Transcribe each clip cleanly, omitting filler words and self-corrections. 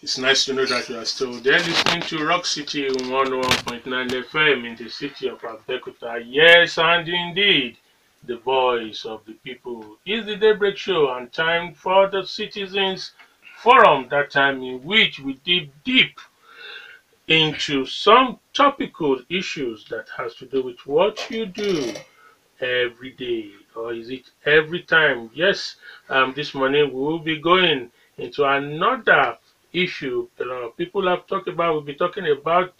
It's nice to know that you are still there listening to Rock City 101.9 FM in the city of Abeokuta. Yes, and indeed, the voice of the people is the Daybreak Show and time for the Citizens Forum, that time in which we dig deep into some topical issues that has to do with what you do every day, or is it every time? Yes, this morning we will be going into another issue a lot of people have talked about. We'll be talking about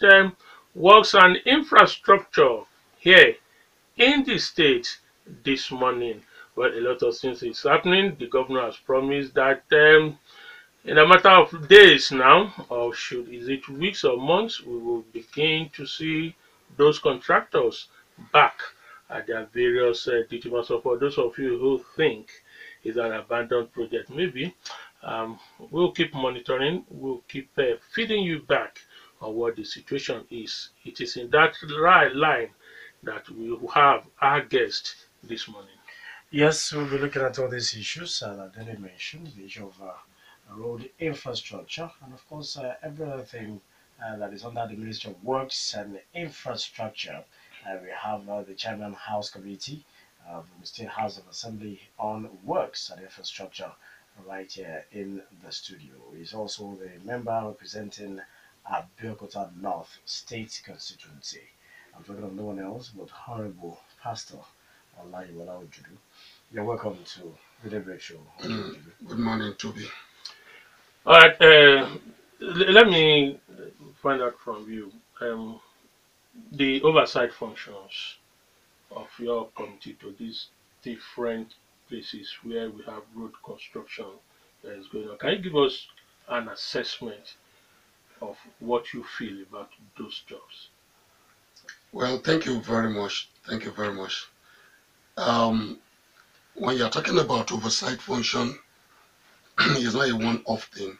works and infrastructure here in the state this morning. Well, a lot of things is happening. The governor has promised that in a matter of days now, or should is it weeks or months, we will begin to see those contractors back at their various duty. So for those of you who think it's an abandoned project, maybe we'll keep monitoring, we'll keep feeding you back on what the situation is. It is in that right line that we will have our guest this morning. Yes, we'll be looking at all these issues that Dele mentioned, the issue of road infrastructure, and of course, every other thing that is under the Ministry of Works and Infrastructure. We have the Chairman House Committee of the State House of Assembly on Works and Infrastructure right here in the studio. He's also the member representing Abeokuta North State Constituency. I'm talking of no one else but Honourable Pastor Olayiwola Ojodu. You're welcome to the Daybreak Show. Good morning, Tobi. All right, let me find out from you the oversight functions of your committee to these different places where we have road construction that is going on. Can you give us an assessment of what you feel about those jobs? Well, thank you very much. Thank you very much. When you're talking about oversight function, it's not a one-off thing.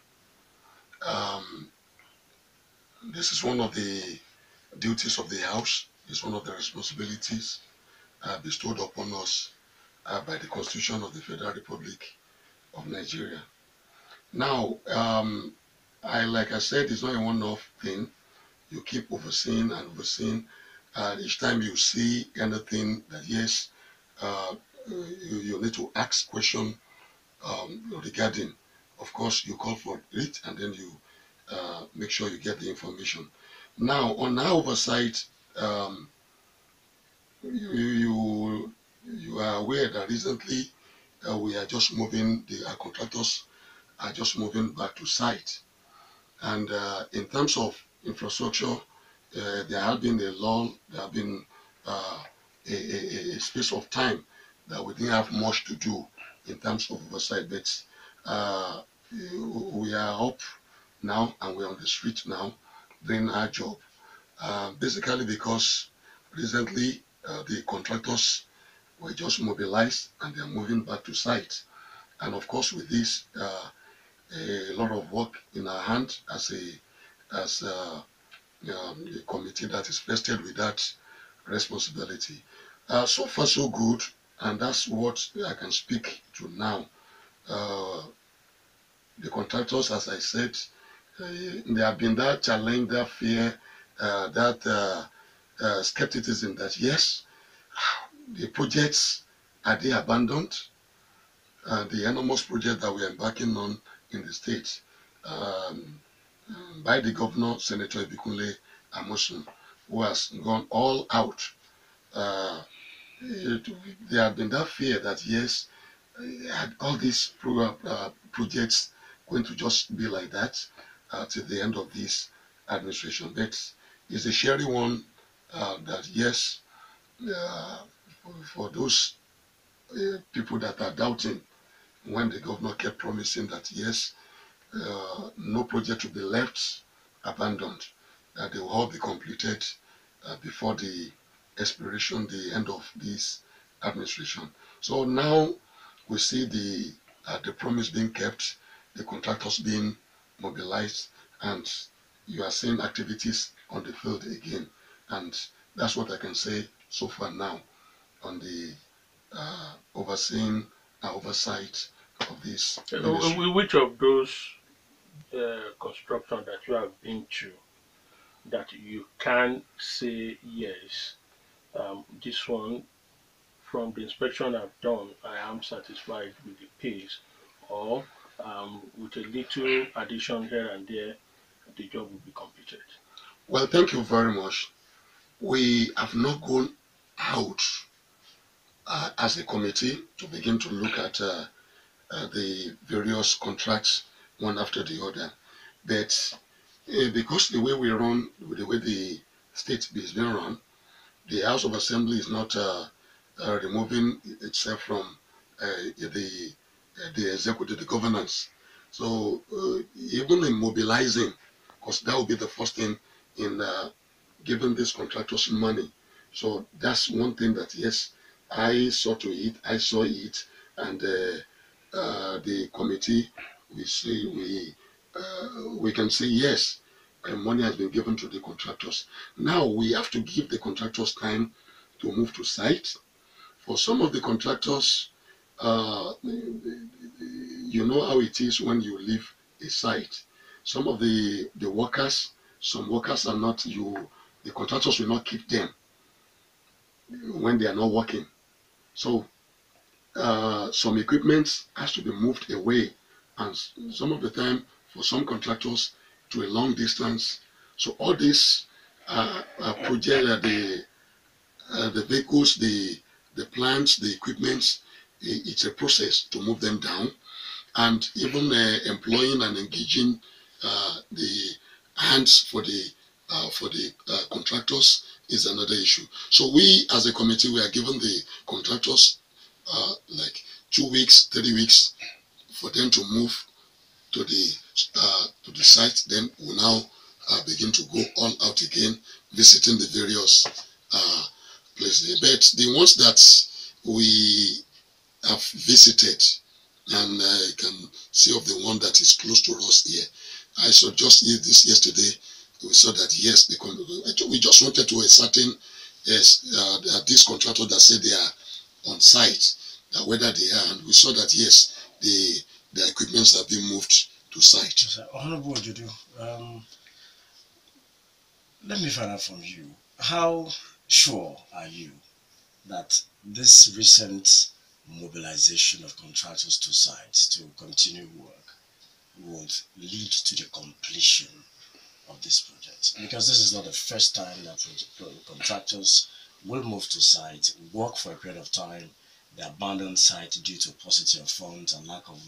Um, this is one of the duties of the House. It's one of the responsibilities bestowed upon us by the Constitution of the Federal Republic of Nigeria. Now, like I said, it's not a one-off thing. You keep overseeing and overseeing. Each time you see anything that yes, uh, you need to ask question regarding. Of course, you call for it and then you make sure you get the information. Now, on our oversight, um, you are aware that recently we are just moving, our contractors are just moving back to site. And in terms of infrastructure, there have been a lull, there have been a space of time that we didn't have much to do in terms of oversight. But we are up now and we're on the street now doing our job. Basically because recently the contractors were just mobilized and they're moving back to site. And of course with this, a lot of work in our hand as a committee that is vested with that responsibility. So far, so good, and that's what I can speak to now. Uh, the contractors, as I said, there have been that challenge, that fear, that skepticism that yes, the projects are they abandoned? The enormous project that we are embarking on in the state. Um, by the governor, Senator Ibikunle Amosun, who has gone all out. Uh, there had been that fear that yes, all these projects going to just be like that till the end of this administration. But it's a sharing one that yes, uh, for those people that are doubting when the governor kept promising that yes, no project will be left abandoned, that they will all be completed before the expiration, the end of this administration. So now we see the promise being kept, the contractors being mobilized, and you are seeing activities on the field again. And that's what I can say so far now on the overseeing oversight of this ministry. Which of those construction that you have been to that you can say yes, this one from the inspection I've done, I am satisfied with the pace, or with a little addition here and there, the job will be completed. Well, thank you very much. We have not gone out as a committee to begin to look at the various contracts one after the other. But because the way we run, the way the state is being run, the House of Assembly is not removing itself from the executive, the governance. So even in mobilizing, because that will be the first thing in giving these contractors money. So that's one thing that yes, I saw to it. I saw it, and the committee we say we can say yes. Money has been given to the contractors. Now we have to give the contractors time to move to site. For some of the contractors, you know how it is when you leave a site. Some of the workers, some workers are not you. The contractors will not keep them when they are not working. So some equipment has to be moved away, and some of the time for some contractors to a long distance. So all this project, the vehicles, the plants, the equipment, it's a process to move them down, and even employing and engaging the hands for the contractors is another issue. So we, as a committee, we are given the contractors like 2 weeks, 3 weeks for them to move to the site. Then we'll now begin to go all out again, visiting the various places. But the ones that we have visited, and I can see of the one that is close to us here. I saw just this yesterday. We saw that yes, we just wanted to ascertain yes these contractors that said they are on site, that whether they are, and we saw that yes, the equipments have been moved to site. So, Honourable Ojodu, let me find out from you. How sure are you that this recent mobilization of contractors to sites to continue work would lead to the completion of this project? Because this is not the first time that contractors will move to site, work for a period of time, they abandon site due to paucity of funds and lack of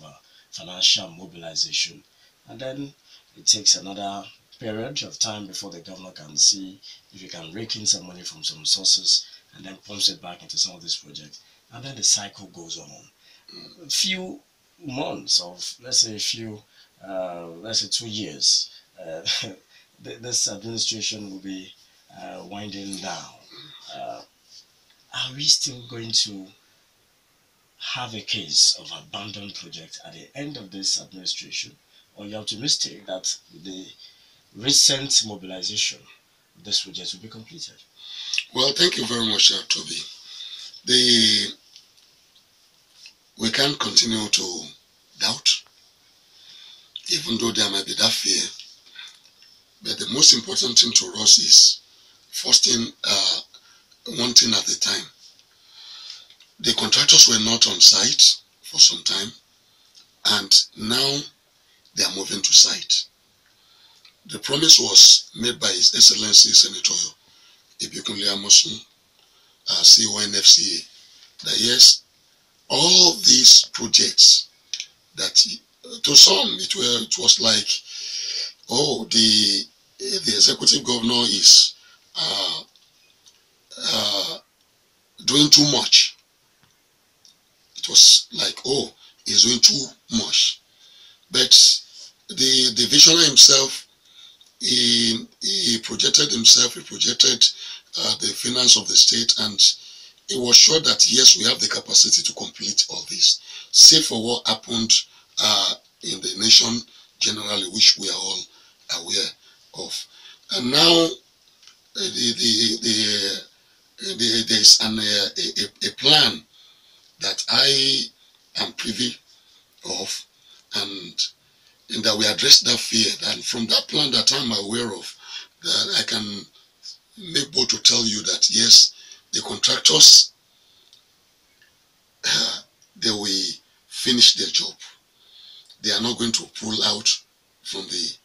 financial mobilization, and then it takes another period of time before the governor can see if he can rake in some money from some sources and then pumps it back into some of these projects, and then the cycle goes on. A few months of, let's say, let's say 2 years, this administration will be winding down. Are we still going to have a case of abandoned project at the end of this administration, or you're optimistic that the recent mobilization of this project will be completed? Well, thank you very much, Toby. We can't continue to doubt, even though there might be that fear. But the most important thing to us is first thing, one thing at a time. The contractors were not on site for some time, and now they are moving to site. The promise was made by His Excellency Senator Ibikunle Amosun, CONFCA, that yes, all these projects that to some it was like, oh, the executive governor is doing too much. It was like, oh, he's doing too much. But the visionary himself, he projected himself, he projected the finance of the state, and he was sure that yes, we have the capacity to complete all this, save for what happened in the nation generally, which we are all aware of. And now there's a plan that I am privy of, and and that we address that fear. And from that plan that I'm aware of, that I can make bold to tell you that yes, the contractors, they will finish their job. They are not going to pull out from the,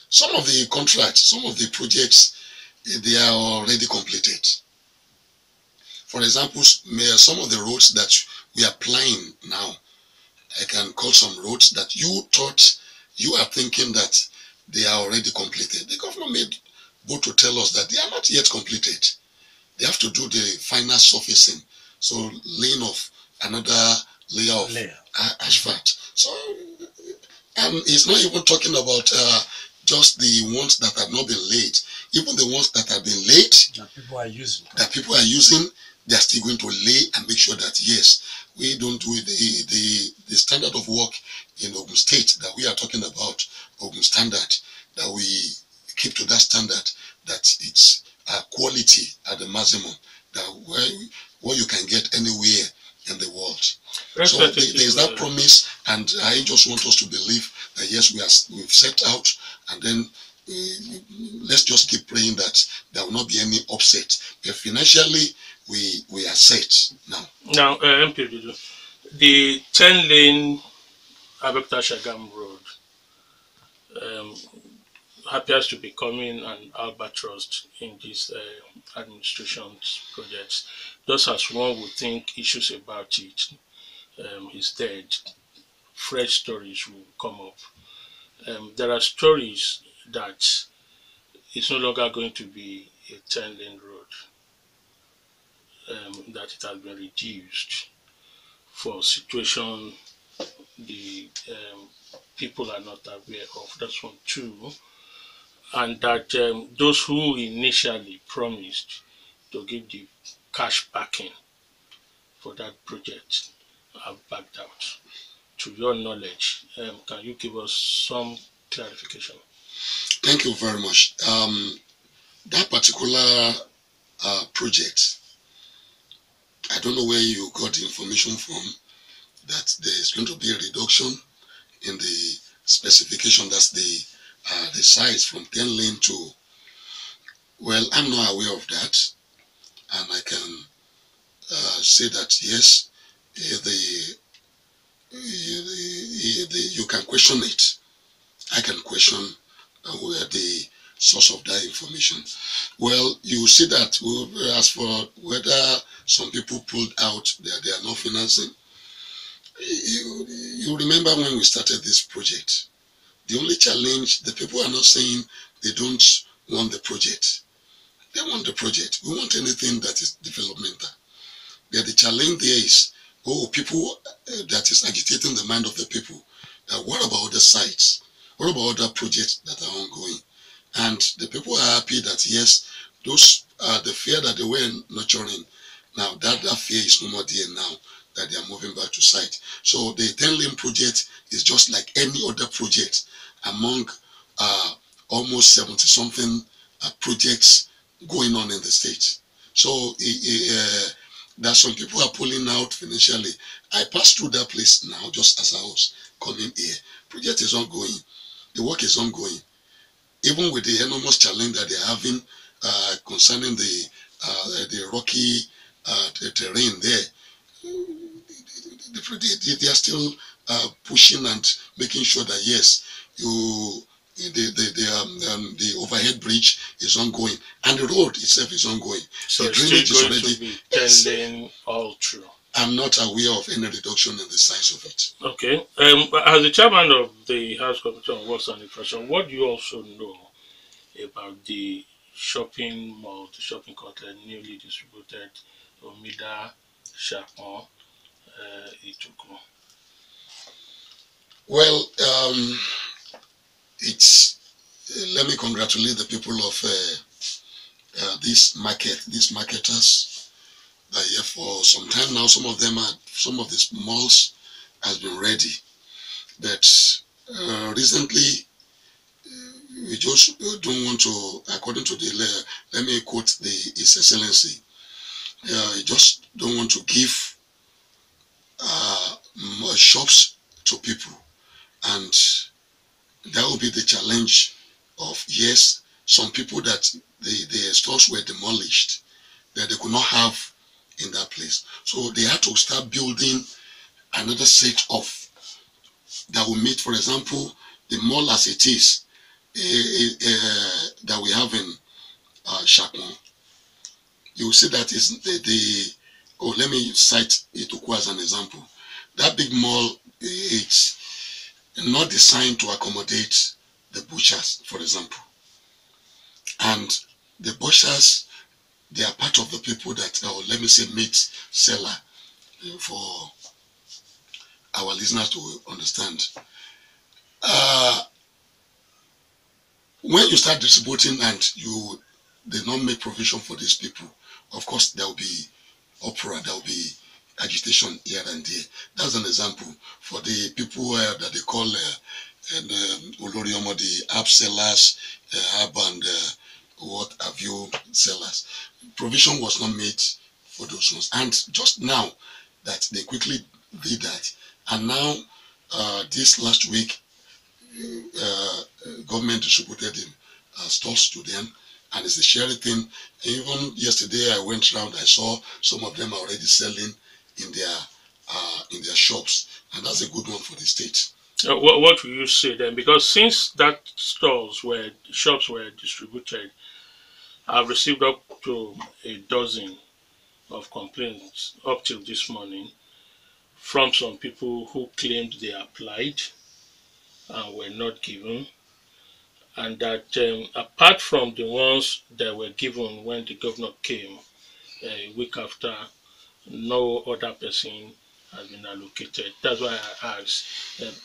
some of the contracts, some of the projects, they are already completed. For example, some of the roads that we are applying now, I can call some roads that you thought, you are thinking that they are already completed. The government made bold to tell us that they are not yet completed. They have to do the final surfacing, so laying of another layer of asphalt. So, and it's not even talking about just the ones that have not been laid. Even the ones that have been laid, that people are using, they are still going to lay and make sure that yes, we don't do the standard of work in Ogun State that we are talking about, Ogun standard, that we keep to that standard, that it's quality at the maximum, that where you can get anywhere in the world. So there's that promise, and I just want us to believe that yes, we've set out, and then let's just keep praying that there will not be any upset. But financially, we are set now. Now, MP, the 10-lane Abekta Shagam Road appears to be becoming an albatross in this administration's projects. Just as one would think issues about it is dead, fresh stories will come up. There are stories that it's no longer going to be a 10-lane road, that it has been reduced for situation the people are not aware of. That's one. Two, and that those who initially promised to give the cash backing for that project have backed out. To your knowledge, can you give us some clarification? Thank you very much. That particular project, I don't know where you got the information from that there is going to be a reduction in the specification. That's the size from 10 lane to, well, I'm not aware of that, and I can say that yes, you can question it. I can question where the source of that information. Well, you see that as for whether some people pulled out, they are not financing. You remember when we started this project, the only challenge, the people are not saying they don't want the project. They want the project. We want anything that is developmental. But the challenge there is, people that is agitating the mind of the people. What about other sites? What about other projects that are ongoing? And the people are happy that yes, those are the fear that they were nurturing. Now that fear is no more there now, that they are moving back to site. So the 10-lane project is just like any other project among almost 70-something projects going on in the state. So that some people are pulling out financially. I passed through that place now just as I was coming here. Project is ongoing. The work is ongoing. Even with the enormous challenge that they're having concerning the rocky the terrain there, they are still pushing and making sure that yes, the overhead bridge is ongoing and the road itself is ongoing. So the drainage is already to be 10-lane all through. I'm not aware of any reduction in the size of it. Okay. As the chairman of the House Committee on Works and Infrastructure, what do you also know about the shopping mall, the shopping complex newly distributed Omida, Shapon, Ituku? Well, let me congratulate the people of this market, these marketers. That for some time now, some of these malls has been ready, but recently we just don't want to, according to the, let me quote His Excellency, you just don't want to give more shops to people, and that will be the challenge of, yes, some people that the stores were demolished, that they could not have in that place. So they had to start building another set of that will meet, for example, the mall as it is, that we have in Shakman. You will see that is oh, let me cite Itoku as an example. That big mall, it's not designed to accommodate the butchers, for example. And the butchers, they are part of the people that, or let me say, meat seller, for our listeners to understand. When you start distributing and you did not make provision for these people, of course there will be uproar, there will be agitation here and there. That's an example for the people that they call Oloriomo, the app sellers, app and what have you sellers. Provision was not made for those ones. And just now that they quickly did that, and now this last week, government distributed stores to them, and it's a sharing thing. Even yesterday I went around, I saw some of them are already selling in their shops, and that's a good one for the state. What will you say then? Because since that shops were distributed, I've received up to a dozen of complaints up till this morning from some people who claimed they applied and were not given, and that apart from the ones that were given when the governor came a week after, no other person has been allocated. That's why I asked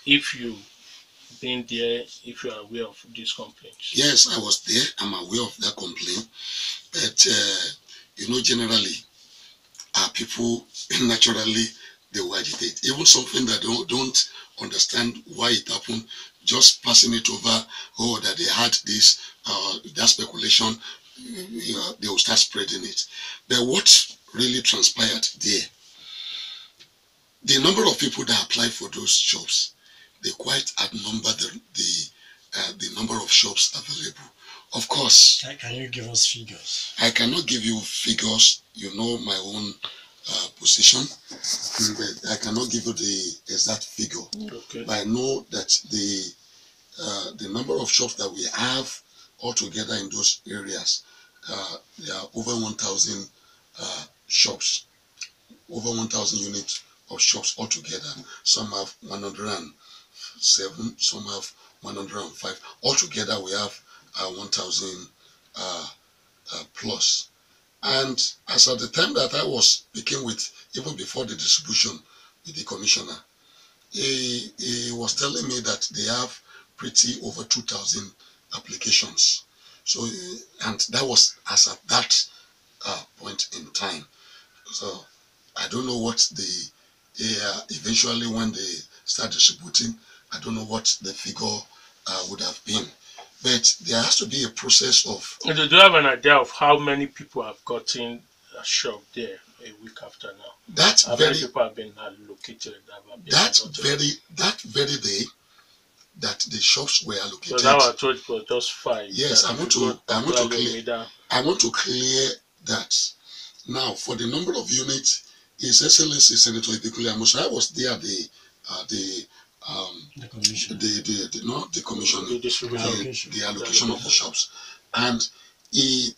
if you been there, if you are aware of these complaints. Yes, I was there. I'm aware of that complaint. But, generally, people naturally, they will agitate. Even something that don't understand why it happened, just passing it over, oh, that they had this, that speculation, they will start spreading it. But what really transpired there, the number of people that applied for those jobs, they quite outnumber the number of shops available. Of course. Can you give us figures? I cannot give you figures. You know my own position, but I cannot give you the exact figure. Okay. But I know that the number of shops that we have altogether in those areas, there are over 1,000 shops, over 1,000 units of shops altogether. Some have 107, some have 105. Altogether, we have 1,000 plus. And as at the time that I was speaking with, even before the distribution with the commissioner, he was telling me that they have pretty over 2,000 applications. So, and that was as at that point in time. So, I don't know what eventually when they start distributing, I don't know what the figure would have been. But there has to be a process of... Do you have an idea of how many people have gotten a shop there a week after now? How many people have been allocated? That very day that the shops were allocated. So now I told you it was just 5. Yes, I want to clear that. Now, for the number of units, His Excellency Senator Ibikule Amusa, I was there the commission, the allocation of the shops, and he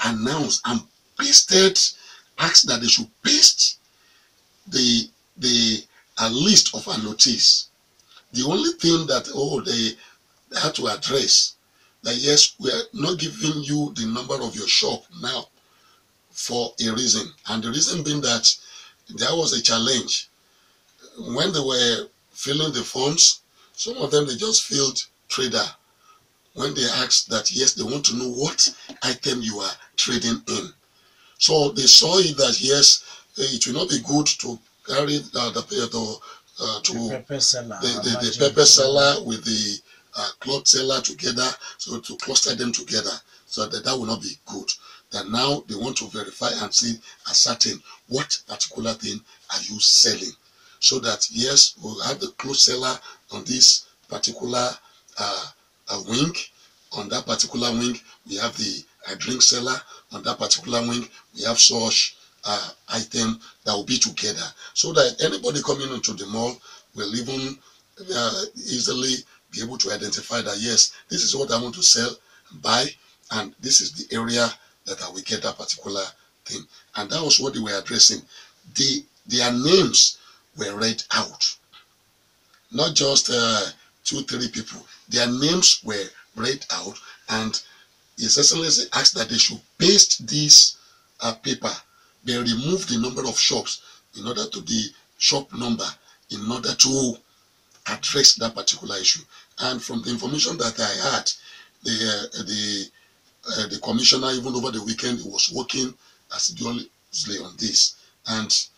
announced and asked that they should paste the list of annotees. The only thing that they had to address that, yes, we are not giving you the number of your shop now for a reason, and the reason being that there was a challenge when they were filling the forms. Some of them, they just filled trader when they asked that, yes, they want to know what item you are trading in. So they saw it that, yes, it will not be good to carry the pepper seller with the cloth seller together, so to cluster them together, so that will not be good. That now they want to verify and see ascertain what particular thing are you selling, so that, yes, we'll have the cloth seller on this particular a wing. On that particular wing, we have the drink seller. On that particular wing, we have such item that will be together, so that anybody coming into the mall will even easily be able to identify that, yes, this is what I want to sell and buy, and this is the area that I will get that particular thing. And that was what they were addressing. Their names were read out, not just 2-3 people. Their names were read out, and His Excellency asked that they should paste this paper. They remove the number of shops in order to the shop number in order to address that particular issue. And from the information that I had, the commissioner, even over the weekend, was working assiduously on this, and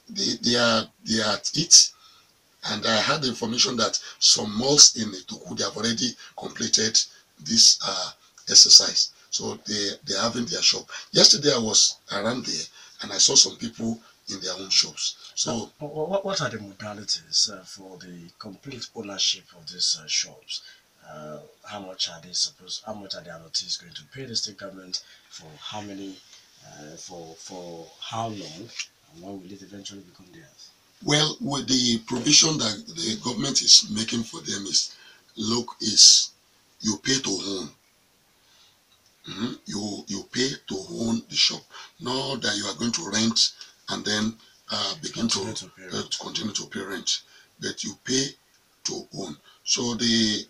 they are at it. And I had the information that some malls in Itoku, they have already completed this exercise. So they're having their shop. Yesterday I was around there and I saw some people in their own shops. So what are the modalities for the complete ownership of these shops? How much are they supposed? How much are the allottees going to pay the state government for how many? For how long? And when will it eventually become theirs? well, with the provision that the government is making for them is you pay to own. You pay to own the shop, not that you are going to rent and then begin to continue to pay rent, but you pay to own. So the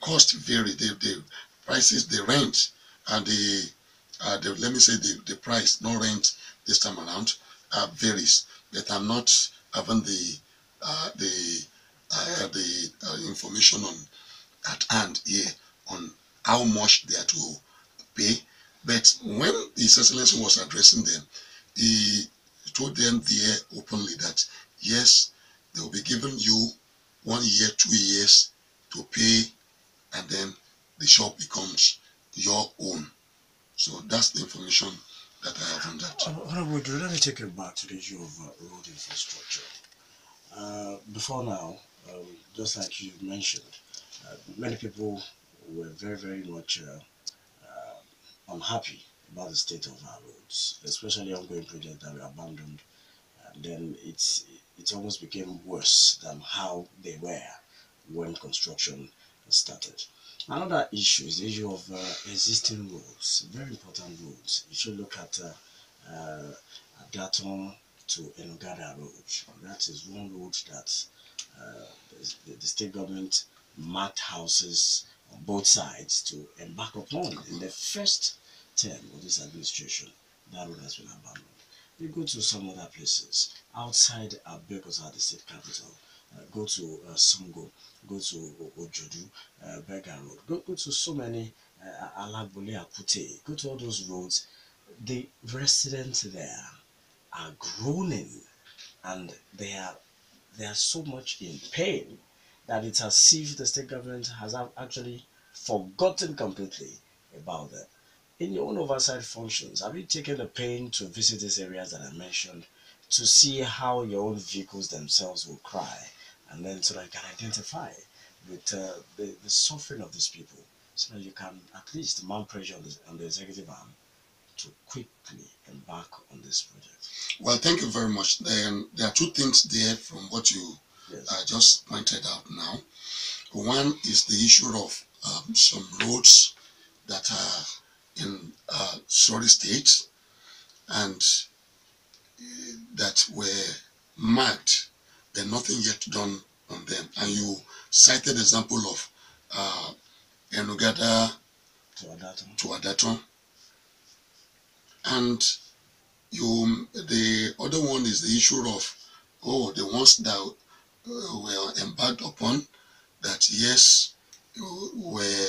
cost vary. The prices, the rent, and the let me say the price, no rent this time around, varies. But I'm not having the information on at hand here on how much they are to pay. But when His Excellency was addressing them, he told them there openly that yes, they will be giving you 1 year, 2 years to pay, and then the shop becomes your own. So that's the information that I have on that. Honourable Ojodu, let me take you back to the issue of road infrastructure. Before now, just like you mentioned, many people were very, very much unhappy about the state of our roads, especially ongoing projects that were abandoned. And then it almost became worse than how they were when construction started. Another issue is the issue of existing roads, very important roads. If you look at Adaton to Enogada Road, that is one road that the state government marked houses on both sides to embark upon in the first term of this administration. That road has been abandoned. You go to some other places outside Abeokuta, the state capital. Go to Songo, go to Ojodu, Berger Road, go to so many Alagbole, Akute, go to all those roads. The residents there are groaning, and they are so much in pain that it's as if the state government has actually forgotten completely about them. In your own oversight functions, have you taken the pain to visit these areas that I mentioned to see how your own vehicles themselves will cry, and then so that you can identify with the suffering of these people, so that you can at least mount pressure on the executive arm to quickly embark on this project? Well, thank you very much. There are two things there from what you just pointed out now. One is the issue of some roads that are in sorry state and that were marked, but nothing yet done on them. And you cited the example of Enogada to Adaton. And the other one is the issue of the ones that were embarked upon that yes were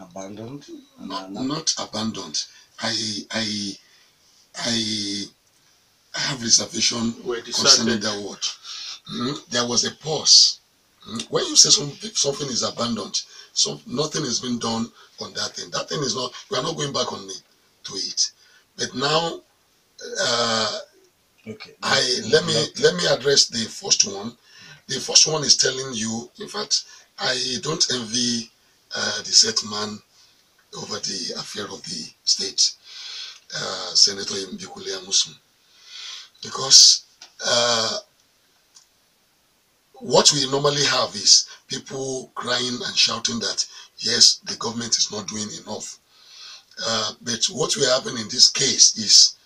Abandoned? not abandoned. I have reservation concerning that word. There was a pause. When you say something is abandoned, so nothing has been done on that thing. That thing is not. We are not going back on it to it. But now, Okay. let me address the first one. The first one is telling you, in fact, I don't envy the set man over the affair of the state, Senator Mbikule Amusun, because what we normally have is people crying and shouting that yes, the government is not doing enough. But what we have in this case is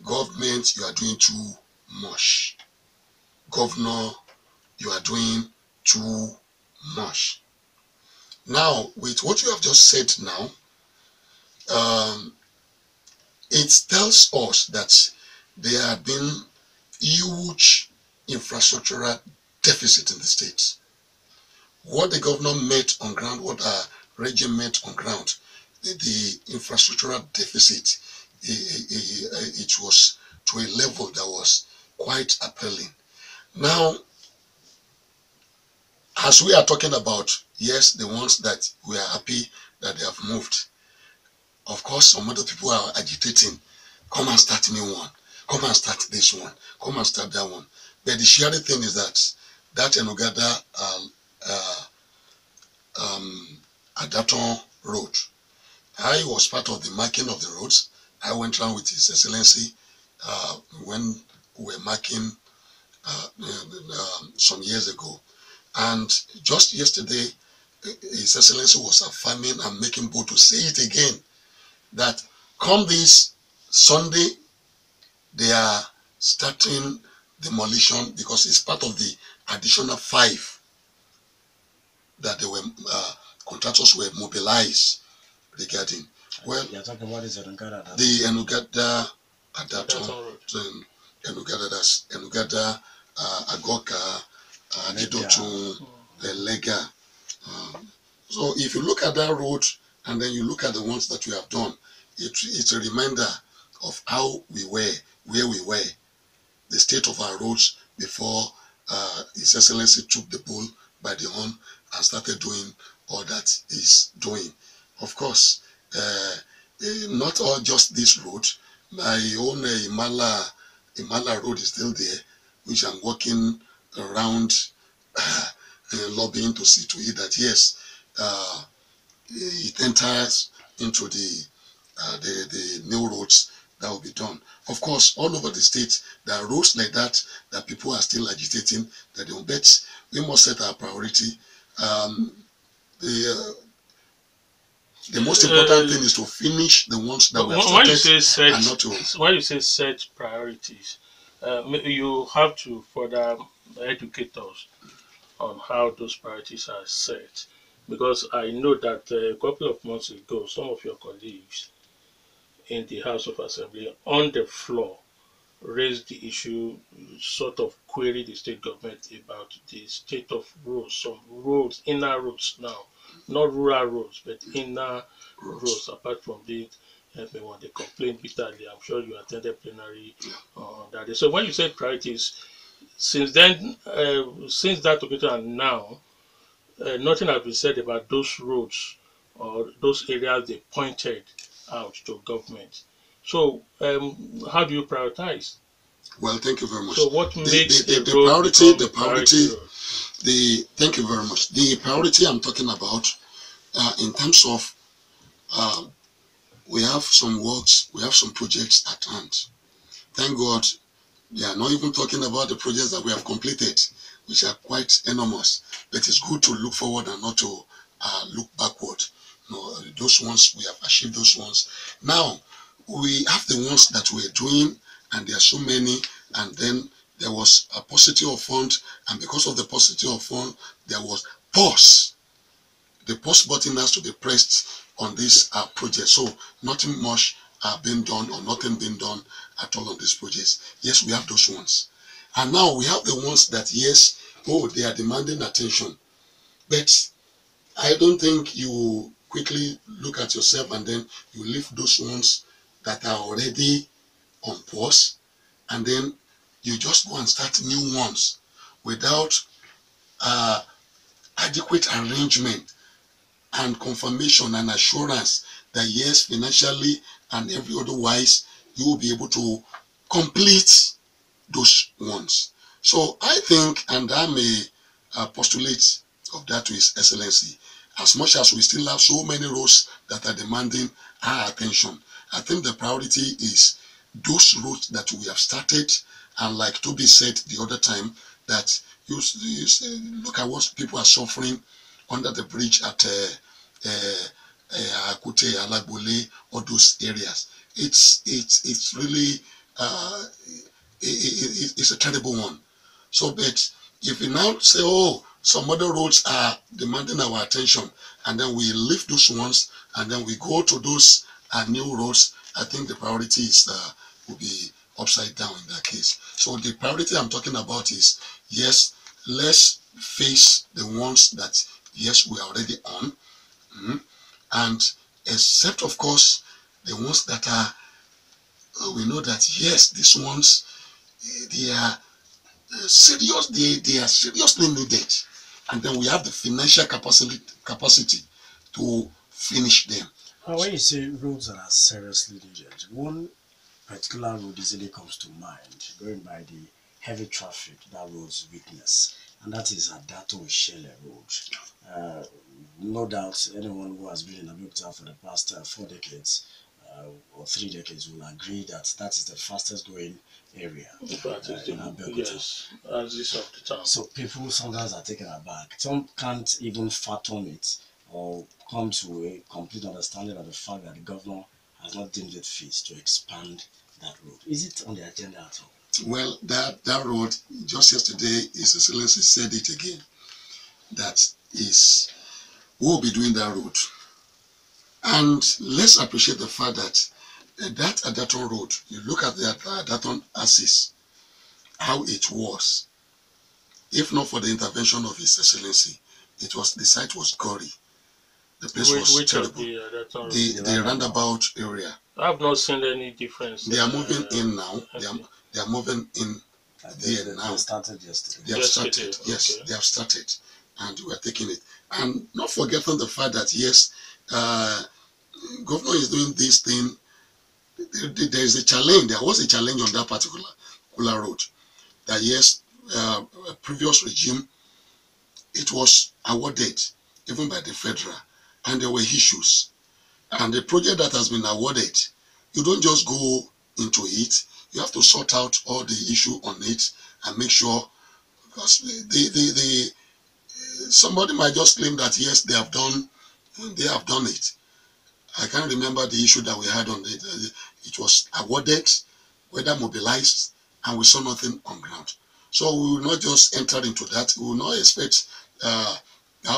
government, you are doing too much. Governor, you are doing too much. Now, with what you have just said now, it tells us that there have been huge infrastructural deficit in the states. What the governor met on ground, what our regime met on ground, the infrastructural deficit, it was to a level that was quite appalling. Now, as we are talking about, yes, the ones that we are happy that they have moved, of course, some other people are agitating. Come and start a new one. Come and start this one. Come and start that one. But the sharing thing is that Enogada Adaton road, I was part of the marking of the roads. I went around with His Excellency when we were marking some years ago. And just yesterday, His Excellency was affirming and making bold to say it again that come this Sunday, they are starting demolition because it's part of the additional 5 that they were contractors were mobilized regarding. Well, you're talking about this Enugada. the Enugada Adaton, Enugada, Agoka, Adidotun, Lega. So if you look at that road and then you look at the ones that we have done, it's a reminder of how we were, where we were, the state of our roads before His Excellency took the bull by the horn and started doing all that he's doing. Of course, not all just this road. My own Imala road is still there, which I'm walking around lobbying to see to it that yes, it enters into the new roads that will be done. Of course, all over the state, there are roads like that people are still agitating that they will bet. We must set our priority. The most important thing is to finish the ones that we have started and not to... When you say set priorities, you have to further educate us on how those priorities are set. Because I know that a couple of months ago, some of your colleagues in the House of Assembly on the floor raised the issue, sort of queried the state government about the state of roads, some roads, inner roads now, not rural roads, but inner roads, apart from the one they complained bitterly. I'm sure you attended plenary on that day. So when you said priorities, since then, since that occasion and now, nothing has been said about those roads or those areas they pointed out to government. So, how do you prioritize? Well, thank you very much. So, what makes the priority? Thank you very much. The priority I'm talking about, in terms of, we have some works, we have some projects at hand. Thank God, they are not even talking about the projects that we have completed, which are quite enormous. But it's good to look forward and not to look backward. No, those ones, we have achieved those ones. Now, we have the ones that we're doing, and there are so many, and then there was a paucity of fund, and because of the paucity of fund, there was pause. The pause button has to be pressed on this project. So nothing much being done or nothing being done at all on these projects. Yes, we have those ones. And now we have the ones that, yes, oh, they are demanding attention. But I don't think you quickly look at yourself and then you leave those ones that are already on pause, and then you just go and start new ones without adequate arrangement and confirmation and assurance that yes, financially and every otherwise, you will be able to complete those ones. So I think, and I may postulate of that to His Excellency. As much as we still have so many roads that are demanding our attention, I think the priority is those roads that we have started. And like Tobi said the other time, that you look at what people are suffering under the bridge at Akute, Alagbole, all those areas. It's really it's a terrible one. So, but if we now say, oh, some other roads are demanding our attention, and then we leave those ones, and then we go to those new roads, I think the priority is will be upside down in that case. So the priority I'm talking about is, yes, let's face the ones that, yes, we are already on, and except, of course, the ones that are, we know that, yes, these ones, they are serious, they are seriously needed, and then we have the financial capacity to finish them. When you say roads that are seriously needed, one particular road easily comes to mind, going by the heavy traffic that road's weakness, and that is Adato Shele Road. No doubt anyone who has been in Abuja for the past 4 decades or 3 decades will agree that that is the fastest growing area in Abuja. Yes, as this of the town. So people sometimes are taken aback. Some can't even fathom it or come to a complete understanding of the fact that the governor has not deemed it fit to expand that road. Is it on the agenda at all? Well, that road, just yesterday, His Excellency said it again, that is, we'll be doing that road. And let's appreciate the fact that that Adaton road, you look at the Adaton axis, how it was. If not for the intervention of His Excellency, the site was gory. The place was terrible. The roundabout area. I've not seen any difference. They are moving in now. They are moving in there now. They started yesterday. They have started. Yes, they have started, and we are taking it. And not forgetting the fact that, yes, governor is doing this thing. There is a challenge. There was a challenge on that particular road. That, yes, previous regime, it was awarded even by the federal, and there were issues. And the project that has been awarded, you don't just go into it. You have to sort out all the issue on it and make sure, because somebody might just claim that, yes, they have done it. I can't remember the issue that we had on it. It was awarded, whether mobilized, and we saw nothing on ground. So we will not just enter into that. We will not expect our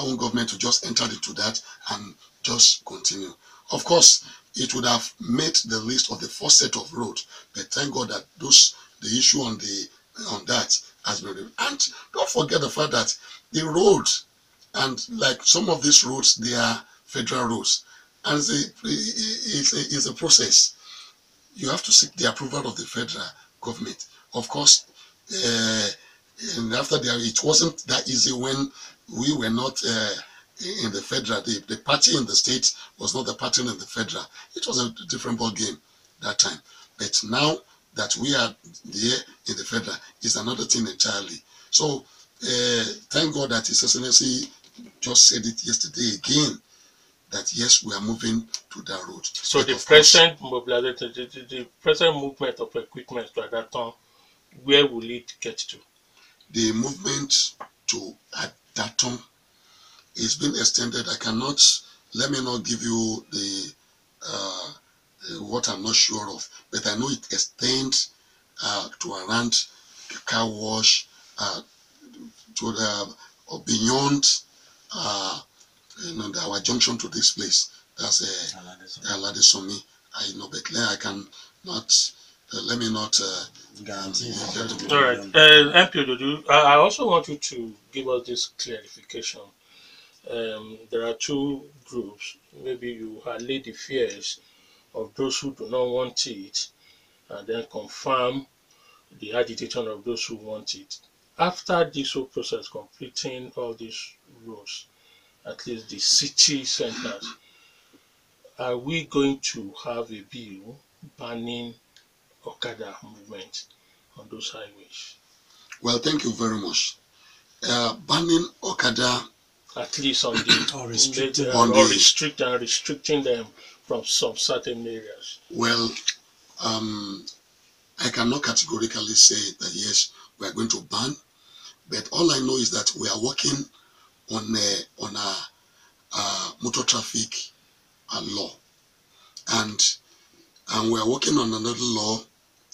own government to just enter into that and just continue. Of course, it would have made the list of the first set of roads, but thank God that the issue on that has been removed. And don't forget the fact that the roads, and like some of these roads, they are federal roads, and it's a process. You have to seek the approval of the federal government. Of course, and after that, it wasn't that easy when we were not in the federal. The party in the state was not the party in the federal. It was a different ball game that time. But now that we are there in the federal, it's another thing entirely. So thank God that His Excellency just said it yesterday again, that yes, we are moving to that road. So the present the present movement of equipment to Adaton, where will it get to? The movement to Adaton is being extended. Let me not give you the what I'm not sure of, but I know it extends to around car wash, to or beyond our junction to this place. That's Aladesomi. I know, but I can not. Let me not guarantee. All right, MP Ojodu, I also want you to give us this clarification. There are two groups. Maybe you allay the fears of those who do not want it, and then confirm the agitation of those who want it. After this whole process, completing all these roads, at least the city centers, are we going to have a bill banning Okada movement on those highways? Well, thank you very much. Banning Okada at least on the Or restricted. restricting them from some certain areas? Well, I cannot categorically say that yes, we are going to ban, but all I know is that we are working on a motor traffic law, and we are working on another law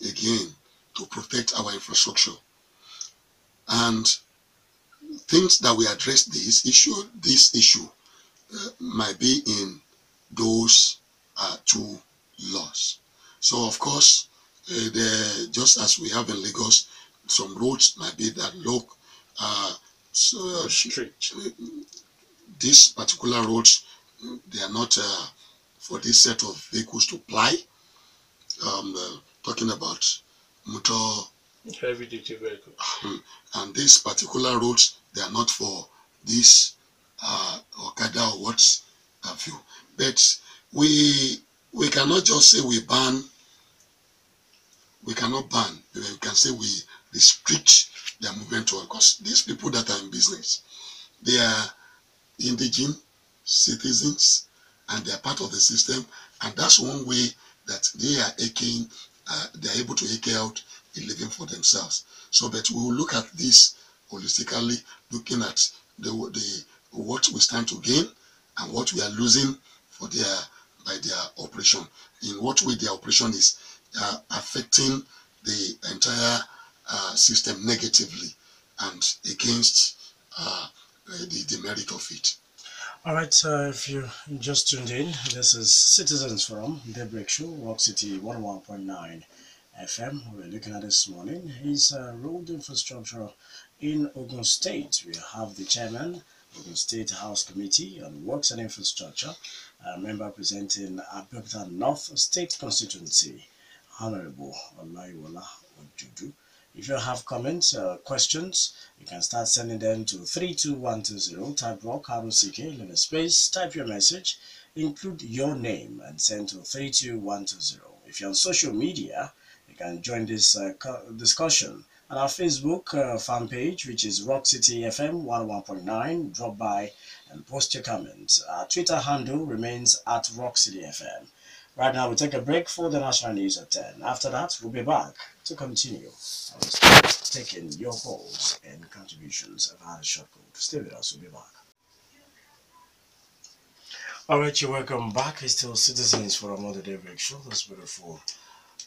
again to protect our infrastructure. And things that we address this issue might be in those two laws. So of course, just as we have in Lagos, some roads might be that low. So Strict. these particular roads, they are not for this set of vehicles to ply. Talking about motor, Heavy duty vehicles. and these particular roads, they are not for this Okada or what have you. But we cannot just say we ban. We cannot ban. We can say we restrict their movement to, because these people that are in business, they are indigent citizens and they are part of the system, and that's one way that they are able to eke out a living for themselves. So, but we will look at this holistically, looking at the what we stand to gain and what we are losing for by their operation. In what way their operation is affecting the entire system negatively and against the merit of it. All right, if you just tuned in, this is Citizens Forum, Daybreak Show, Rock City 101.9 FM. We're looking at this morning is road infrastructure in Ogun State. We have the chairman, Ogun State House Committee on Works and Infrastructure, a member representing Abeokuta North State Constituency, Honourable Olayiwola Ojodu. If you have comments or questions, you can start sending them to 32120. Type rock, ROCK, leave a space, type your message, include your name, and send to 32120. If you're on social media, you can join this discussion on our Facebook fan page, which is Rock City FM 101.9. Drop by and post your comments. Our Twitter handle remains at Rock City FM. Right now, we'll take a break for the national news at 10. After that, we'll be back to continue. I will start taking your calls and contributions via the short code. Stay with us, we'll be back. Alright, you're welcome back. It's still Citizens for another Daybreak Show this beautiful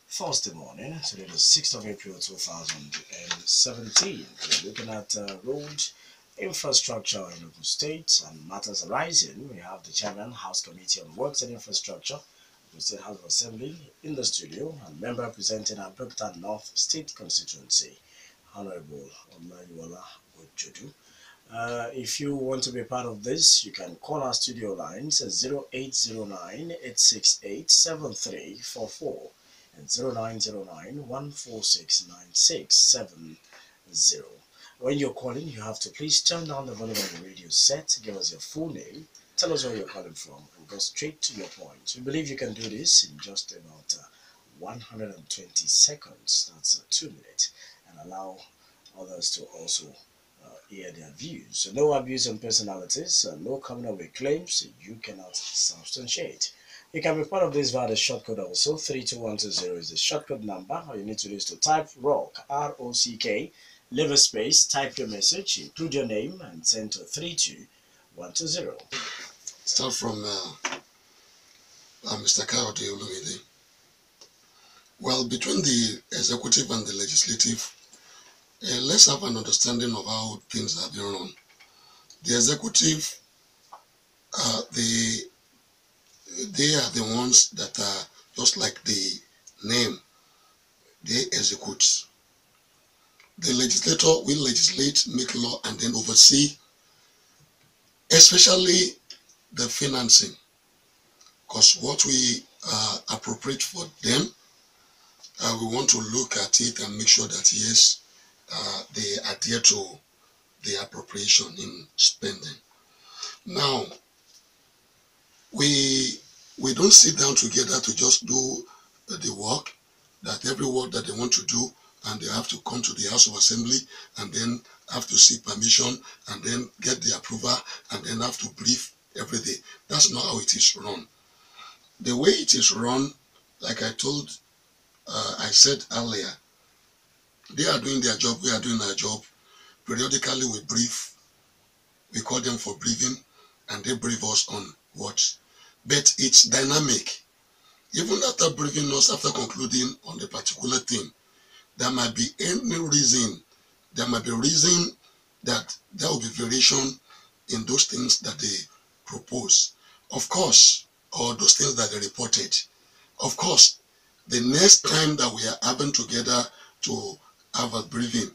Thursday morning. Today the 6th of April 2017. We're looking at road infrastructure in Ogun State and matters arising. We have the Chairman, House Committee on Works and Infrastructure, Ogun State House of Assembly in the studio, and member representing Abeokuta North State Constituency, Honourable Olayiwola Ojodu. If you want to be part of this, you can call our studio lines at 0809-868-7344 and 0909-146-9670. When you're calling, you have to please turn down the volume of the radio set, give us your full name, tell us where you're calling from, and go straight to your point. We believe you can do this in just about 120 seconds, that's 2 minutes, and allow others to also hear their views. So no abuse on personalities, no coming up with claims you cannot substantiate. You can be part of this via the shortcode also. 32120 is the shortcode number. All you need to do is to type ROCK, R-O-C-K, leave a space, type your message, include your name, and send to 32120. Start from Mr. Kayode Olumide. Well, between the executive and the legislative, let's have an understanding of how things are being run. The executive, they are the ones that are just like the name, they execute. The legislator will legislate, make law, and then oversee, especially the financing. Because what we appropriate for them, we want to look at it and make sure that yes, they adhere to the appropriation in spending. Now, we don't sit down together to just do the work, that every work that they want to do, and they have to come to the House of Assembly and then have to seek permission and then get the approval and then have to brief every day. That's not how it is run. The way it is run, like I said earlier, they are doing their job, we are doing our job. Periodically we brief, we call them for briefing, and they brief us on what. But it's dynamic. Even after briefing us, after concluding on a particular thing, there might be any reason, there might be reason that there will be variation in those things that they propose. Of course, or those things that they reported. Of course, the next time that we are having together to have a briefing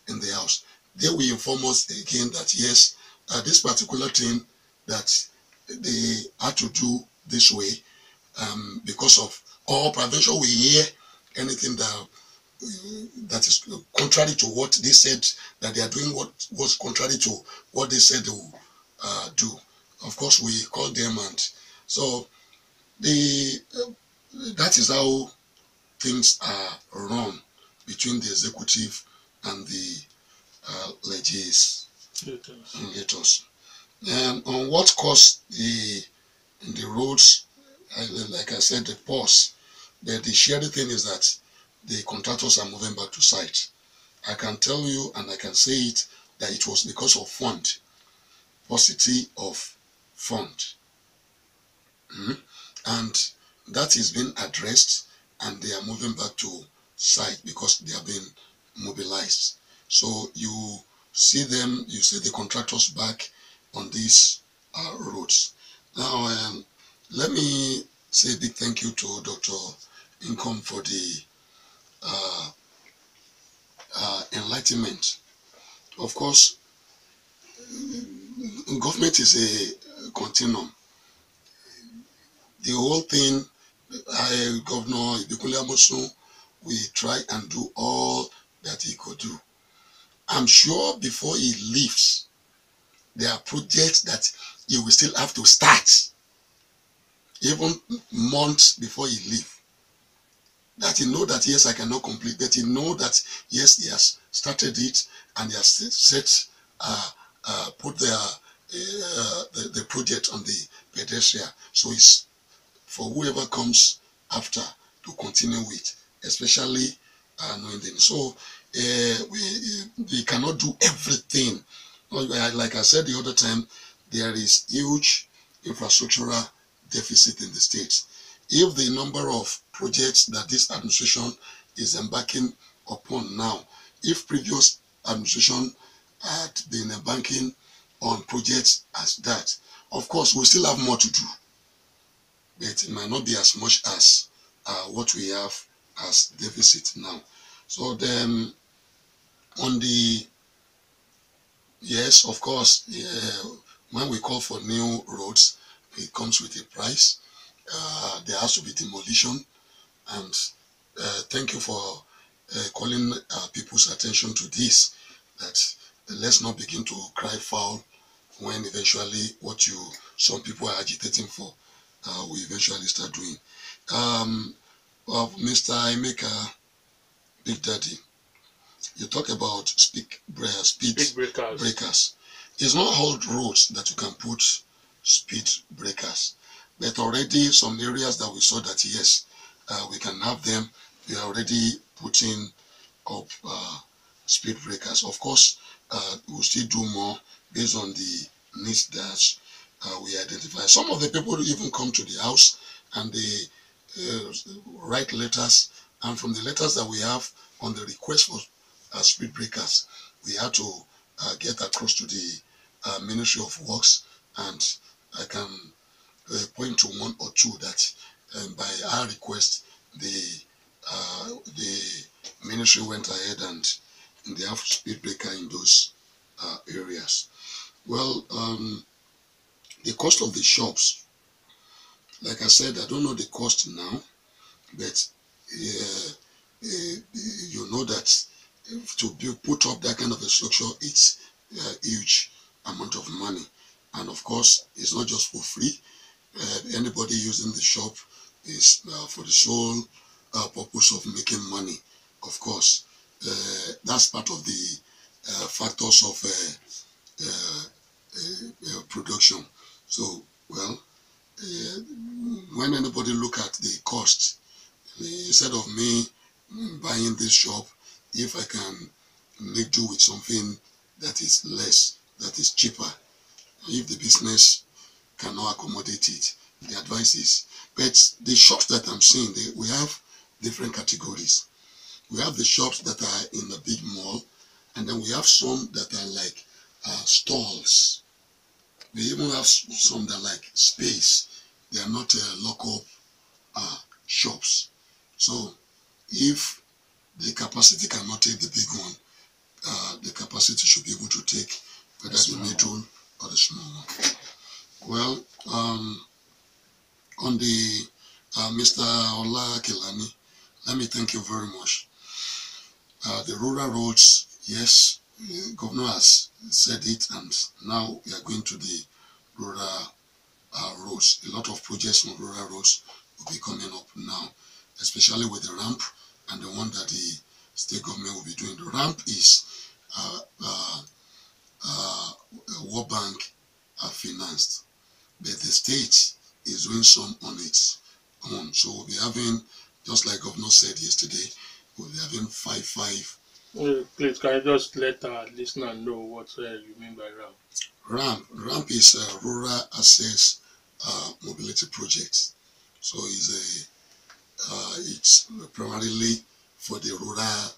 in the house, they will inform us again that yes, this particular thing that they had to do this way because of, or provincial we hear anything that is contrary to what they said, that they are doing what was contrary to what they said they will do. Of course, we call them, and so that is how things are run between the executive and the legislators. On what caused the roads, like I said, the pause, the shared thing is that the contractors are moving back to site. I can tell you, and I can say it, that it was because of fund, paucity of fund. And that is being addressed, and they are moving back to site because they are being mobilized. So you see them, you see the contractors back on these roads. Now, let me say a big thank you to Dr. Income for the enlightenment. Of course, government is a continuum. The whole thing, Governor Ibikunle Amosun, we try and do all that he could do. I'm sure before he leaves, there are projects that he will still have to start, even months before he leaves. That he know that yes, I cannot complete, but he know that yes, he has started it and he has set put the project on the pedestrian. So it's for whoever comes after to continue with, especially knowing them. So we cannot do everything. Like I said the other time, there is huge infrastructural deficit in the states. If the number of projects that this administration is embarking upon now, if previous administration had been embarking on projects as that, of course we still have more to do, but it might not be as much as what we have as deficit now. So then on the, yes, of course, when we call for new roads, it comes with a price. There has to be demolition, and thank you for calling people's attention to this, that let's not begin to cry foul when eventually what some people are agitating for, we eventually start doing. Mr. Emeka, Big Daddy, you talk about speed breakers. It's not all roads that you can put speed breakers, but already some areas that we saw that yes, we can have them. We are already putting up speed breakers. Of course, we'll still do more based on the needs that we identify. Some of the people even come to the house and they write letters, and from the letters that we have on the request for speed breakers, we had to get across to the Ministry of Works, and I can point to one or two that by our request the ministry went ahead and they have speed breaker in those areas. Well, the cost of the shops, like I said, I don't know the cost now, but you know that to put up that kind of a structure, it's a huge amount of money. And of course, it's not just for free. Anybody using the shop is for the sole purpose of making money, of course. that's part of the factors of production. So, well, when anybody look at the cost, instead of me buying this shop, if I can make do with something that is less, that is cheaper, if the business cannot accommodate it, the advice is. But the shops that I'm seeing, we have different categories. We have the shops that are in the big mall, and then we have some that are like stalls. We even have some that are like space. They are not lock-up shops. So if the capacity cannot take the big one, the capacity should be able to take whether the middle or the small one. Well, on the Mr. Ola Kelani, let me thank you very much. The rural roads, yes, Governor has said it, and now we are going to the rural roads. A lot of projects on rural roads will be coming up now, especially with the ramp and the one that the state government will be doing. The ramp is World Bank financed, but the state is doing some on its own. So we'll be having, just like Governor said yesterday, we'll be having 5-5. Please, can you just let our listener know what you mean by ramp? Ramp is a rural access mobility project. So it's primarily for the rural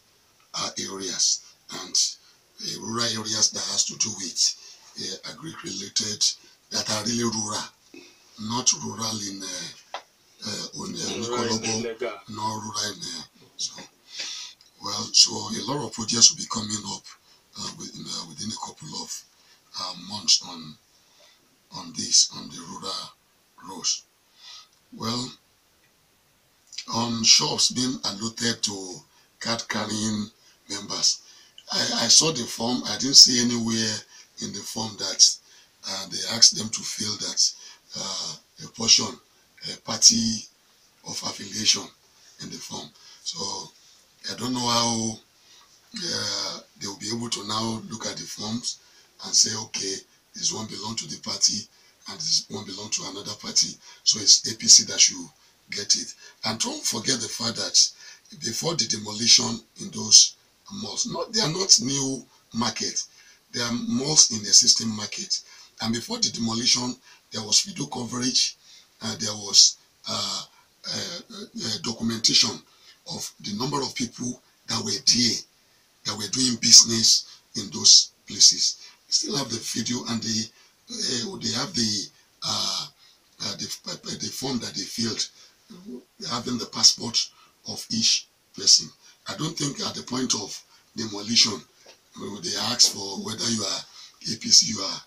areas, and rural areas that has to do with agri-related, that are really rural, not rural in Nicolobo, nor rural in so. Well, so a lot of projects will be coming up within a couple of months on the rural roads. Well, on shops being allotted to card carrying members, I saw the form. I didn't see anywhere in the form that they asked them to fill that a portion, a party of affiliation in the form. So I don't know how they will be able to now look at the forms and say, okay, this one belongs to the party and this one belongs to another party. So it's APC that should get it. And don't forget the fact that before the demolition in those malls, they are not new markets. They are malls in the existing market. And before the demolition, there was video coverage, there was documentation of the number of people that were there, that were doing business in those places. We still have the video, and they have the form that they filled, having the passport of each person. I don't think at the point of demolition they ask for whether you are APC, you are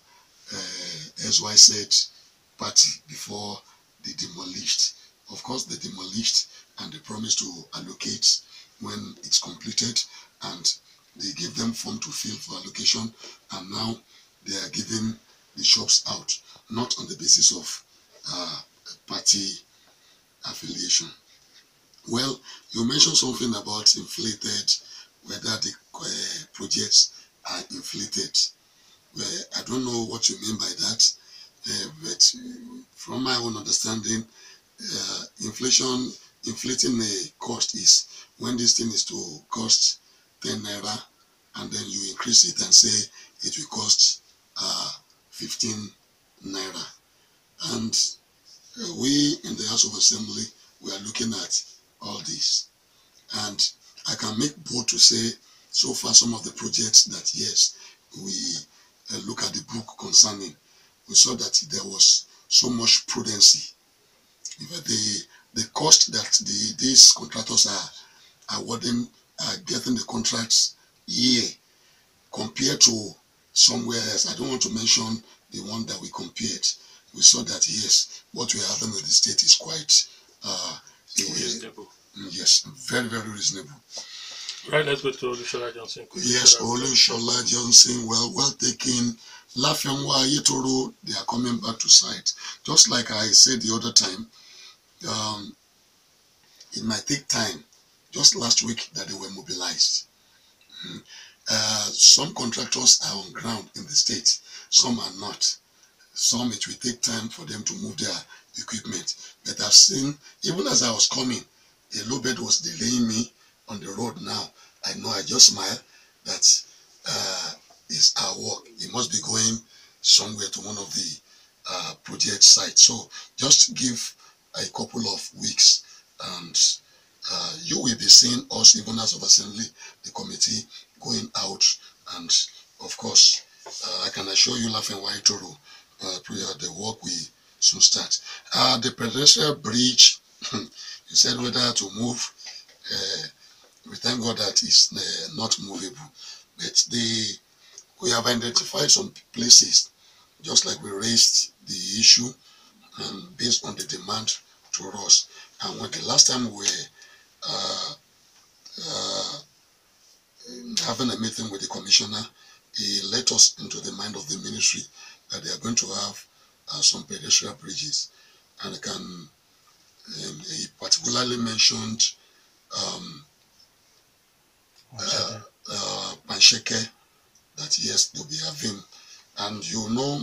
SYZ party before they demolished. Of course, they demolished and they promised to allocate when it's completed, and they gave them form to fill for allocation, and now they are giving the shops out, not on the basis of party affiliation. Well, you mentioned something about inflated, whether the projects are inflated. Well, I don't know what you mean by that, but from my own understanding, inflating a cost is when this thing is to cost 10 naira, and then you increase it and say it will cost 15 naira. And we in the House of Assembly, we are looking at all this. And I can make bold to say, so far some of the projects that, yes, we look at the book concerning, we saw that there was so much prudency. The cost that these contractors are awarding, getting the contracts here compared to somewhere else. I don't want to mention the one that we compared. We saw that, yes, what we have in the state is quite reasonable. Yes, very, very reasonable. Right, let's go to Olushola Johnson. Yes, Olushola Johnson, well taken. Lafemwa Yetoro, they are coming back to site. Just like I said the other time, it might take time. Just last week that they were mobilized. Some contractors are on ground in the state, some are not. Some it will take time for them to move their equipment. But I've seen, even as I was coming, a low bed was delaying me on the road now. I know, I just smile that it's our work. It must be going somewhere to one of the project sites. So just give a couple of weeks and you will be seeing us, even as of assembly, the committee, going out. And of course, I can assure you, Laughing White Toro, the work will soon start. The presidential bridge, you said whether to move. We thank God that it's not movable. But we have identified some places, just like we raised the issue based on the demand to us. And when the last time we were uh, uh, having a meeting with the commissioner, he let us into the mind of the ministry that they are going to have some pedestrian bridges. And he particularly mentioned um, Pansheke, that yes, they'll be having. And you know,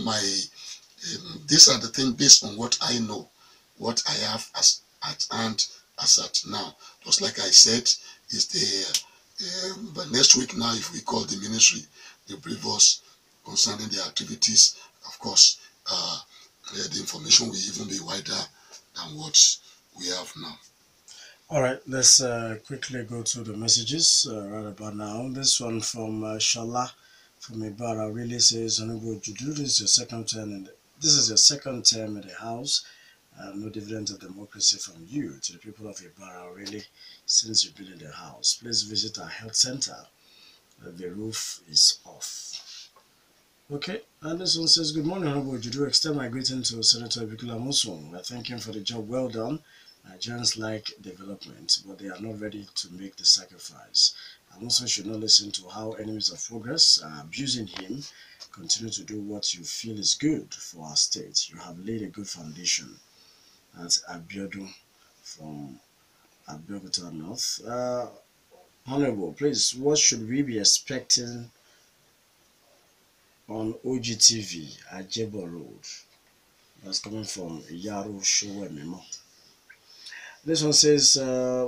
these are the things based on what I know, what I have as at hand as at now. Just like I said, is but next week now, if we call the ministry, they brief us concerning the activities. Of course, the information will even be wider than what we have now. All right, let's quickly go to the messages right about now. This one from Shala from Ibarra really says, Honourable Ojodu, this is your second term in the House. No dividend of democracy from you to the people of Ibarra really since you've been in the House. Please visit our health center. The roof is off. Okay, and this one says, Good morning, Honourable Ojodu. Extend my greeting to Senator Bikula Musum. I thank him for the job well done. Nigerians like development, but they are not ready to make the sacrifice. And also should not listen to how enemies of progress are abusing him. Continue to do what you feel is good for our state. You have laid a good foundation. That's Ayodo from Abeokuta North. Honorable, please, what should we be expecting on OGTV at Jebo Road? That's coming from Yaro Showemimo. This one says,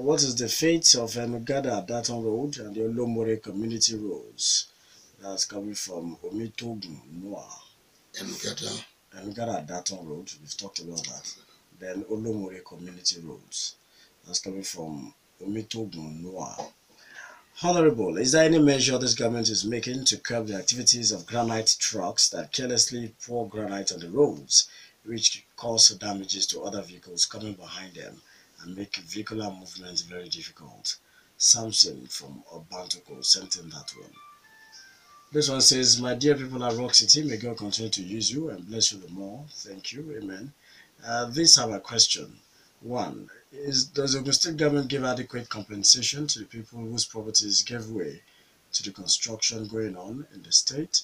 what is the fate of Enugada Daton Road and the Olomore Community Roads? That's coming from Omitogun Noah. Enugada Daton Road, we've talked about that. Then Olomore Community Roads. That's coming from Omitogun Noah. Honorable, is there any measure this government is making to curb the activities of granite trucks that carelessly pour granite on the roads, which cause damages to other vehicles coming behind them and make vehicular movement very difficult? Samson from Obantoko sent in that one. This one says, My dear people at Rock City, may God continue to use you and bless you the more. Thank you. Amen. These are my question. One, does the Ogun State government give adequate compensation to the people whose properties gave way to the construction going on in the state?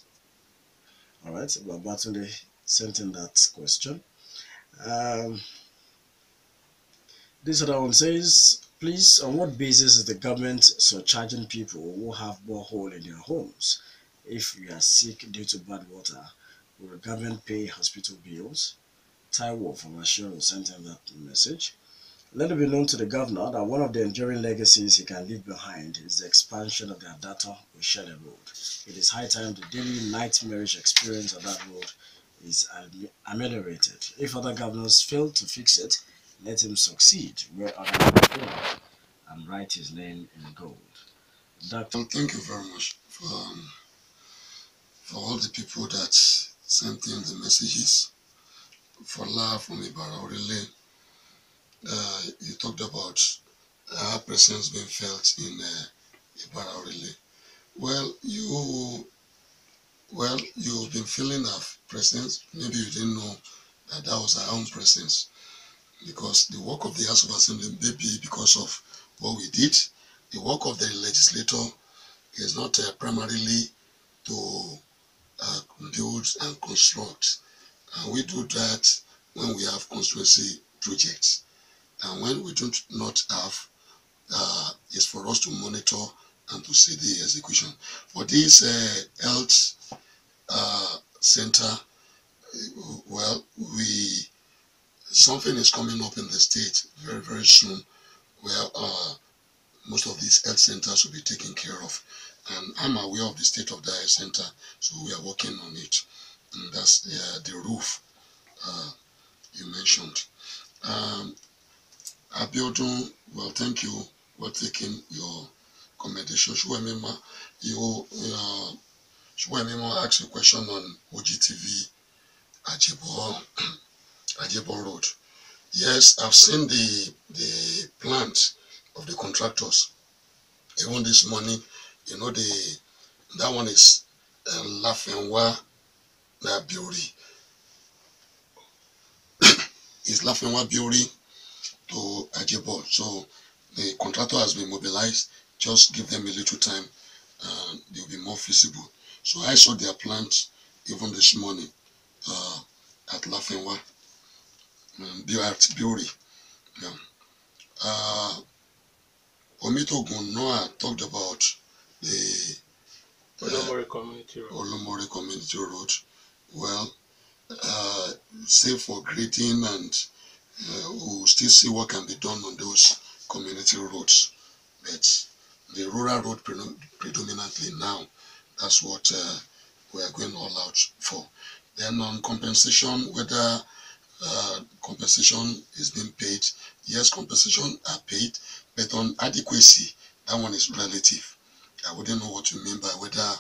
All right, Babatunde sent in that question. This other one says, please, on what basis is the government surcharging people who have borehole in their homes? If we are sick due to bad water, will the government pay hospital bills? Taiwo from Ashiro sent in that message. Let it be known to the governor that one of the enduring legacies he can leave behind is the expansion of the Adata Oshele Road. It is high time the daily nightmarish experience of that road is ameliorated. If other governors fail to fix it, let him succeed where others fail and write his name in gold. Thank you very much for all the people that sent in the messages. For La from Ibarra, really, you talked about our presence being felt in Ibarra, really. You've been feeling our presence. Maybe you didn't know that was our own presence, because the work of the House of Assembly may be because of what we did. The work of the legislator is not primarily to build and construct. And we do that when we have constituency projects. And when we do not have, it's for us to monitor and to see the execution. For this health center, well, something is coming up in the state very, very soon where most of these health centers will be taken care of. And I'm aware of the state of the health center, so we are working on it. And that's the roof you mentioned. Abiodun, well, thank you for taking your commendation. Shuemima, you asked a question on OGTV Ajebo Road. Yes, I've seen the plant of the contractors. Even this morning, that one is Lafenwa Biori. It's Lafenwa Biori to Ajebo. So the contractor has been mobilized. Just give them a little time and they'll be more feasible. So I saw their plant even this morning at Lafenwa Biori. Yeah. Omitogun Noah talked about the Olomore Community Road. Olomore Community Road. Well, save for grading, and we'll still see what can be done on those community roads. But the rural road predominantly now, that's what we are going all out for. Then on compensation, whether compensation is being paid, yes, compensation are paid, but on adequacy, that one is relative. I wouldn't know what you mean by whether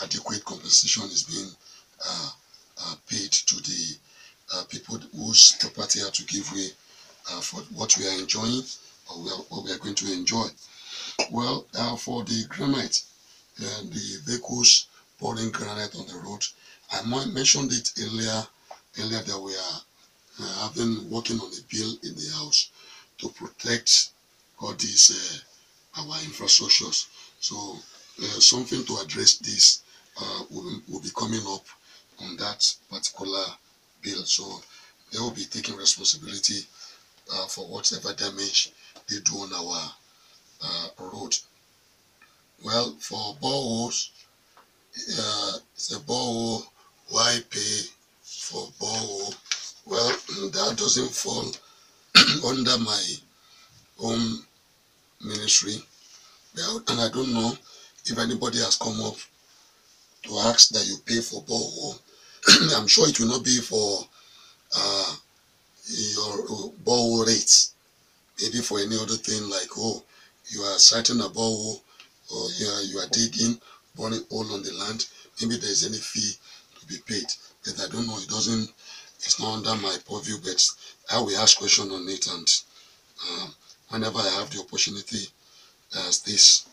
adequate compensation is being paid to the people whose property are to give way for what we are enjoying or what we are going to enjoy. Well, for the granite, the vehicles pouring granite on the road, I mentioned it earlier that we are have been working on a bill in the House to protect all these our infrastructures. So something to address this will be coming up on that particular bill. So they will be taking responsibility for whatever damage they do on our road. Well, for boreholes, it's a borehole. Why pay for borehole? Well, that doesn't fall under my own ministry, and I don't know if anybody has come up to ask that you pay for borehole. I'm sure it will not be for your borehole rates, maybe for any other thing like, oh, you are siting a borehole, or you are digging, burning hole on the land, maybe there's any fee to be paid. But I don't know, it's not under my purview, but I will ask question on it, and whenever I have the opportunity as this,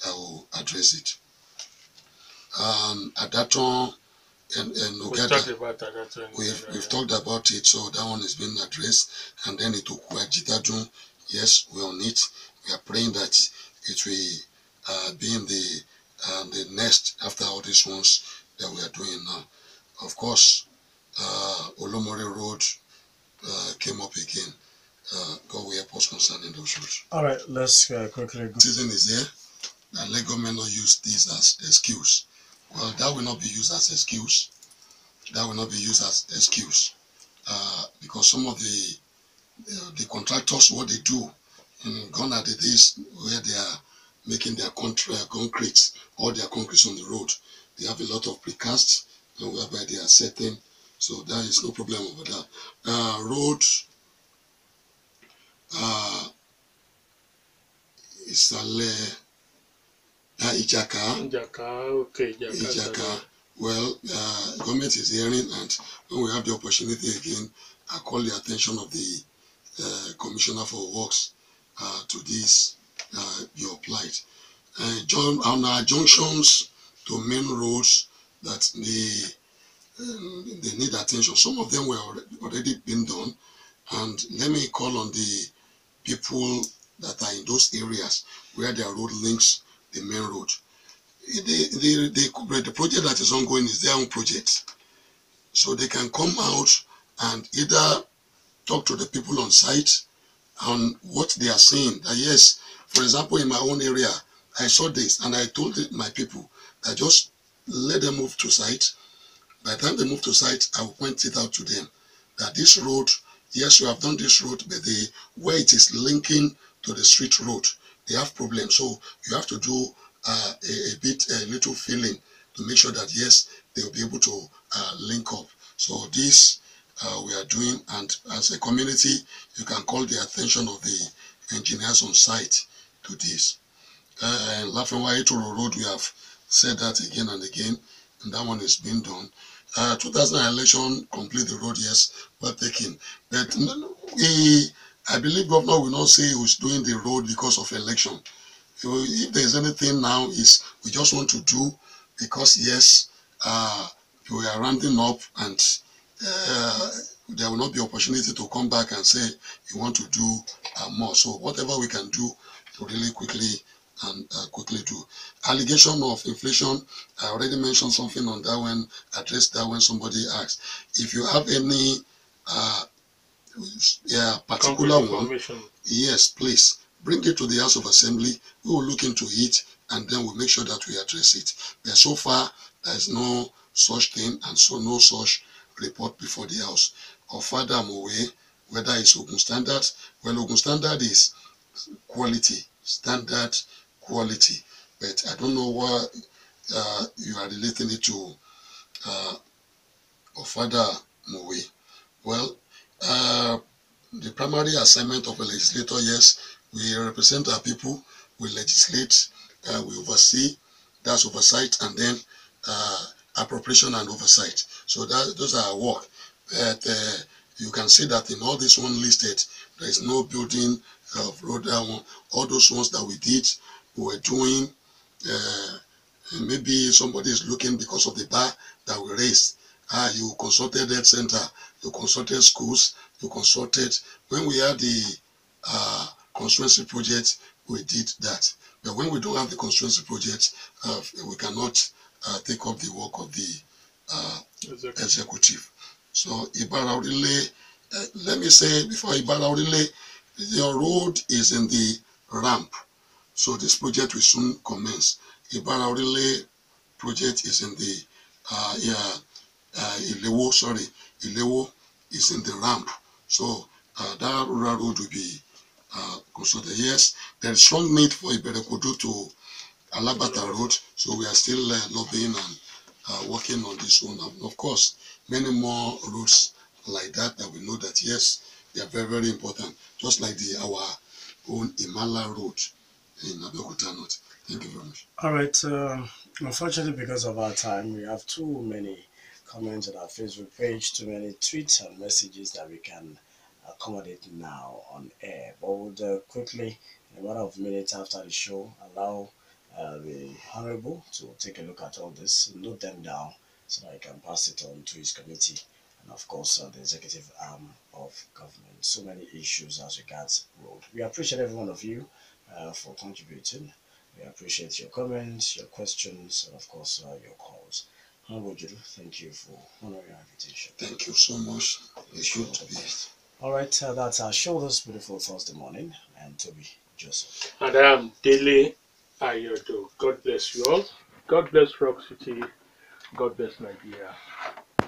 I will address it. Adaton and Ogada, we've talked about it, so that one is being addressed. And then it took Jitadun. Yes, we're on it. We are praying that it will be in the next after all these ones that we are doing now. Of course, Olomore Road came up again. God will help us concerning those roads. All right, let's quickly go. Season is here, and let government not use this as excuse. Well, that will not be used as excuse. That will not be used as excuse, because some of the contractors, what they do, gone are the days where they are making their concrete, all their concrete on the road. They have a lot of precast, whereby they are setting, so there is no problem over that. Road Isale Ijaka. Well, government is hearing, and when we have the opportunity again, I call the attention of the Commissioner for Works to this your plight. On our junctions to main roads that they need attention. Some of them were already been done, and let me call on the people that are in those areas where their road links the main road. The project that is ongoing is their own project, so they can come out and either talk to the people on site on what they are saying. That yes, for example, in my own area, I saw this and I told my people that just let them move to site. By the time they move to site, I will point it out to them that this road, yes, you have done this road, but the where it is linking to the street road, they have problems. So you have to do a little filling to make sure that yes, they will be able to link up. So this we are doing, and as a community, you can call the attention of the engineers on site to this. Lafenwa Itoro Road, we have said that again and again, and that one is being done. 2000 election, complete the road, yes, well taken. But I believe governor will not say who's doing the road because of election. If there's anything now, is we just want to do because yes, we are rounding up and there will not be opportunity to come back and say you want to do more. So whatever we can do to really quickly and quickly do. Allegation of inflation, I already mentioned something on that one, addressed that when somebody asked. If you have any particular one, yes, please bring it to the House of Assembly. We will look into it and then we'll make sure that we address it. But so far, there is no such thing and so no such report before the House. Or further, I'm away, whether it's Ogun Standard. Well, Ogun Standard is quality, standard quality. But I don't know what you are relating it to Ofada Mowe. Well, the primary assignment of a legislator, yes, we represent our people, we legislate, we oversee, that's oversight, and then appropriation and oversight. So those are our work. But you can see that in all this one listed, there is no building of road. All those ones that we did, we were doing. Maybe somebody is looking because of the bar that we raised. You consulted health center, you consulted schools, you consulted. When we had the constituency project, we did that. But when we don't have the constituency project, we cannot take up the work of the executive. So Ibara Orile, let me say before Ibara Orile, your road is in the ramp. So this project will soon commence. Ibara Orile project is in the Ilewo is in the ramp. So that rural road will be consulted. Yes, there is strong need for Iberekodo to Alabata Road. So we are still lobbying and working on this one. And of course, many more roads like that that we know that yes, they are very, very important. Just like our own Imala Road in Abeokuta North. Thank you very much. All right. Unfortunately, because of our time, we have too many comments on our Facebook page, too many tweets and messages that we can accommodate now on air. But we'll quickly, in a matter of minutes after the show, allow the Honourable to take a look at all this, note them down, so that he can pass it on to his committee and, of course, the executive arm of government. So many issues as regards road. We appreciate every one of you for contributing. We appreciate your comments, your questions, and of course your calls. Honourable Ojodu, thank you for honoring our invitation. Thank you so much. It's good to be here. All right, that's our show this beautiful Thursday morning. And Tobi Joseph. And I am Dele Ayodo. God bless you all. God bless Rock City. God bless Nigeria.